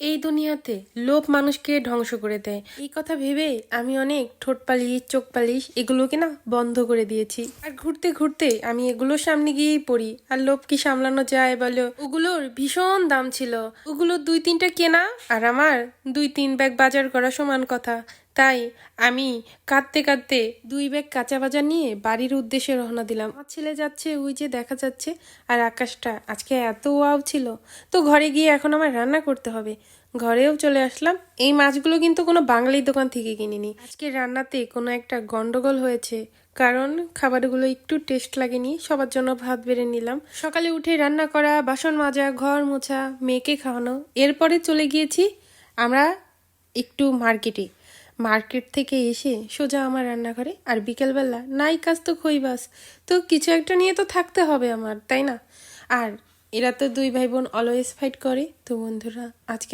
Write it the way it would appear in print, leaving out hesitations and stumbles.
এই দুনিয়াতে লোভ মানুষকে ধ্বংস করে দেয়, এই কথা ভেবে আমি অনেক ঠোঁট পালিশ, চোখ পালিশ এগুলোকে না বন্ধ করে দিয়েছি। আর ঘুরতে ঘুরতে আমি এগুলোর সামনে গিয়েই পড়ি। আর লোভ কি সামলানো যায় বলো? ওগুলোর ভীষণ দাম ছিল, ওগুলো 2-3টা কেনা আর আমার 2-3 ব্যাগ বাজার করা সমান কথা। তাই আমি কাঁদতে কাঁদতে 2 ব্যাগ কাঁচা বাজার নিয়ে বাড়ির উদ্দেশ্যে রওনা দিলাম। আমার ছেলে যাচ্ছে, ওই যে দেখা যাচ্ছে। আর আকাশটা আজকে এত ওয়াও ছিল। তো ঘরে গিয়ে এখন আমার রান্না করতে হবে। ঘরেও চলে আসলাম। এই মাছগুলো কিন্তু কোনো বাঙালির দোকান থেকে কিনিনি। আজকে রান্নাতে কোনো একটা গন্ডগোল হয়েছে, কারণ খাবারগুলো একটু টেস্ট লাগেনি। সবার জন্য ভাত বেড়ে নিলাম। সকালে উঠে রান্না করা, বাসন মাজা, ঘর মোছা, মেয়েকে খাওয়ানো, এরপরে চলে গিয়েছি আমরা একটু মার্কেট থেকে এসে সোজা আমার রান্নাঘরে। আর বিকেলবেলা নাই কাজ তো খইবাস, তো কিছু একটা নিয়ে তো থাকতে হবে আমার, তাই না? আর এরা তো 2 ভাই বোন অলওয়েজ ফাইট করে। তো বন্ধুরা, আজকের